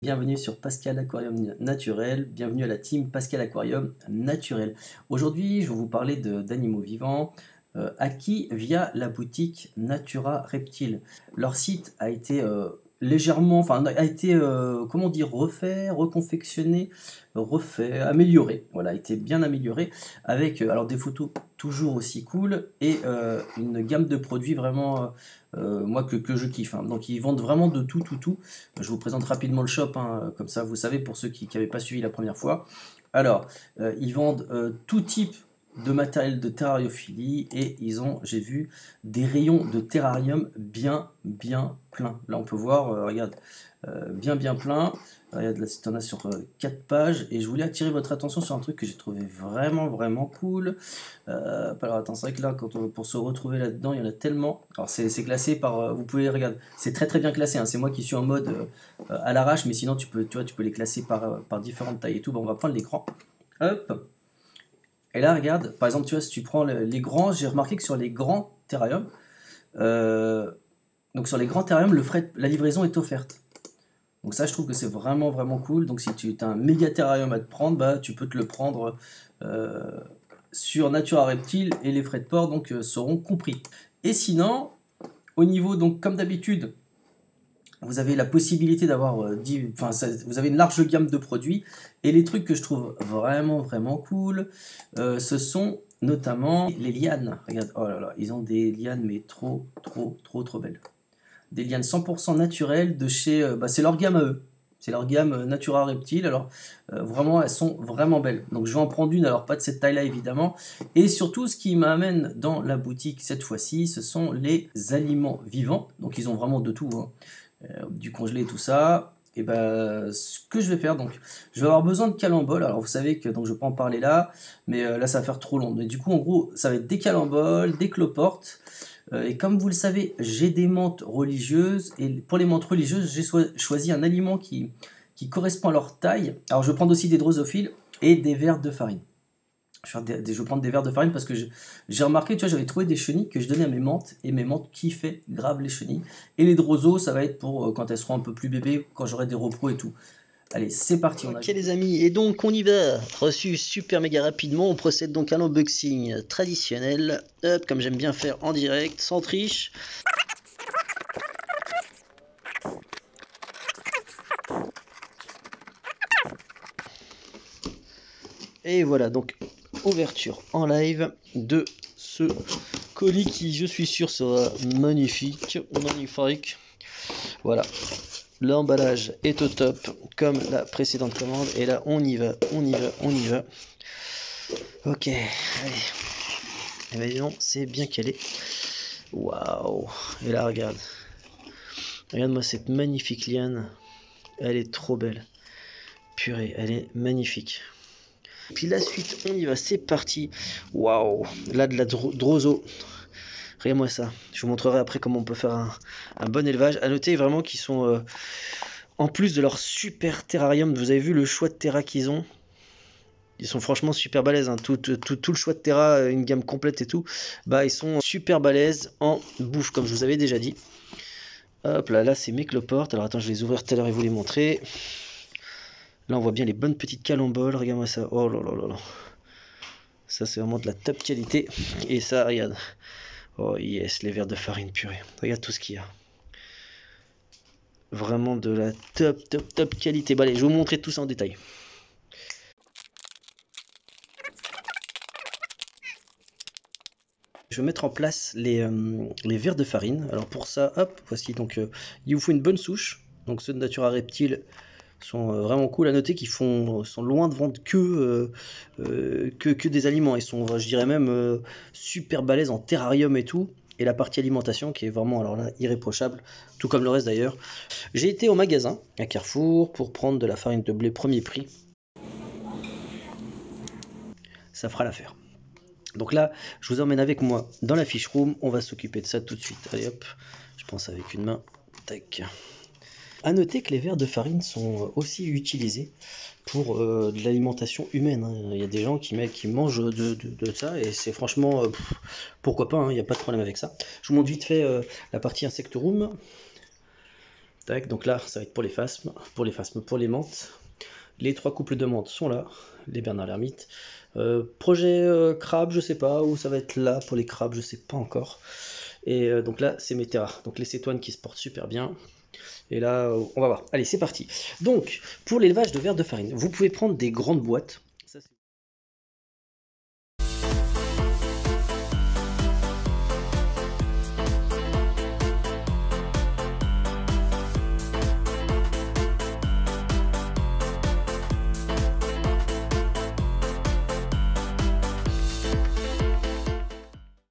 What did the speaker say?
Bienvenue sur Pascal Aquarium Naturel, bienvenue à la team Pascal Aquarium Naturel. Aujourd'hui, je vais vous parler d'animaux vivants acquis via la boutique Natura Reptile. Leur site a été légèrement, enfin a été, comment dire, refait, reconfectionné, refait, amélioré. Voilà, a été bien amélioré avec alors des photos toujours aussi cool et une gamme de produits vraiment moi que je kiffe, hein. Donc ils vendent vraiment de tout. Je vous présente rapidement le shop, hein, comme ça vous savez pour ceux qui n'avaient pas suivi la première fois. Alors ils vendent tout type de matériel de terrariophilie et ils ont, j'ai vu, des rayons de terrarium bien plein. Là on peut voir, regarde, bien plein. Regarde, là t'en as sur 4 pages et je voulais attirer votre attention sur un truc que j'ai trouvé vraiment cool. Alors attends, c'est vrai que là, pour se retrouver là-dedans, il y en a tellement. Alors c'est classé par, vous pouvez regarder, c'est très bien classé, hein. C'est moi qui suis en mode à l'arrache, mais sinon tu vois, tu peux les classer par différentes tailles et tout. Bon, on va prendre l'écran. Hop. Et là, regarde, par exemple, tu vois, si tu prends les grands, j'ai remarqué que sur les grands terrariums, euh, donc sur les grands terrariums, la livraison est offerte. Donc ça, je trouve que c'est vraiment cool. Donc si tu as un méga terrarium à te prendre, bah, tu peux te le prendre sur Natura Reptile et les frais de port donc seront compris. Et sinon, au niveau, donc comme d'habitude, vous avez la possibilité d'avoir, vous avez une large gamme de produits. Et les trucs que je trouve vraiment cool, ce sont notamment les lianes. Regarde, oh là là, ils ont des lianes mais trop belles. Des lianes 100% naturelles de chez, c'est leur gamme à eux. C'est leur gamme Natura Reptile. Alors vraiment, elles sont vraiment belles. Donc je vais en prendre une, alors pas de cette taille-là évidemment. Et surtout, ce qui m'amène dans la boutique cette fois-ci, ce sont les aliments vivants. Donc ils ont vraiment de tout, hein. Du congelé et tout ça. Et ben, ce que je vais faire, donc, je vais avoir besoin de calembols. Alors vous savez que donc je vais pas en parler là, mais là ça va faire trop long. Mais du coup, en gros, ça va être des calembols, des cloportes. Et comme vous le savez, j'ai des menthes religieuses. Et pour les menthes religieuses, j'ai choisi un aliment qui correspond à leur taille. Alors je vais prendre aussi des drosophiles et des vers de farine. Je vais prendre des verres de farine parce que j'ai remarqué, tu vois, j'avais trouvé des chenilles que je donnais à mes menthes et mes menthes kiffaient grave les chenilles. Et les drosos, ça va être pour quand elles seront un peu plus bébés, quand j'aurai des repros et tout. Allez, c'est parti. Ok les amis, et donc on y va, reçu super méga rapidement, on procède donc à l'unboxing traditionnel, hop, comme j'aime bien faire en direct, sans triche. Et voilà, donc ouverture en live de ce colis qui, je suis sûr, sera magnifique. Voilà, l'emballage est au top, comme la précédente commande. Et là, on y va. Ok, allez. Et ben disons, c'est bien calé. Waouh. Et là, regarde. Regarde-moi cette magnifique liane. Elle est trop belle. Purée, elle est magnifique. Puis la suite, on y va, c'est parti. Waouh. Là, de la droso. Regarde-moi ça. Je vous montrerai après comment on peut faire un bon élevage. À noter vraiment qu'ils sont... en plus de leur super terrarium, vous avez vu le choix de terra qu'ils ont. Ils sont franchement super balèzes, hein. Tout le choix de terra, une gamme complète et tout. Bah, ils sont super balèzes en bouffe, comme je vous avais déjà dit. Hop là, là c'est mes cloportes. Alors attends, je vais les ouvrir tout à l'heure et vous les montrer. Là, on voit bien les bonnes petites calemboles. Regarde-moi ça. Oh là là là là. Ça, c'est vraiment de la top qualité. Et ça, regarde. Oh yes, les verres de farine purée. Regarde tout ce qu'il y a. Vraiment de la top qualité. Bah, allez, je vais vous montrer tout ça en détail. Je vais mettre en place les verres de farine. Alors pour ça, hop, voici donc, il vous faut une bonne souche. Donc ceux de Natura Reptile sont vraiment cool. À noter qu'ils sont loin de vendre que des aliments. Ils sont, je dirais même, super balèzes en terrarium et tout. Et la partie alimentation qui est vraiment, alors là, irréprochable, tout comme le reste d'ailleurs. J'ai été au magasin à Carrefour pour prendre de la farine de blé premier prix. Ça fera l'affaire. Donc là, je vous emmène avec moi dans la fiche room. On va s'occuper de ça tout de suite. Allez hop, je pense avec une main. Tac. A noter que les verres de farine sont aussi utilisés pour de l'alimentation humaine, hein. Il y a des gens qui mangent de ça et c'est franchement, pourquoi pas, hein, il n'y a pas de problème avec ça. Je vous montre vite fait la partie insect room. Tac, donc là, ça va être pour les phasmes, pour les menthes. Les 3 couples de menthes sont là, les Bernard l'ermite. Projet crabe, je sais pas, ou ça va être là pour les crabes, je sais pas encore. Et donc là, c'est mes terras. Donc les cétoines qui se portent super bien. Et là, on va voir. Allez, c'est parti. Donc, pour l'élevage de vers de farine, vous pouvez prendre des grandes boîtes.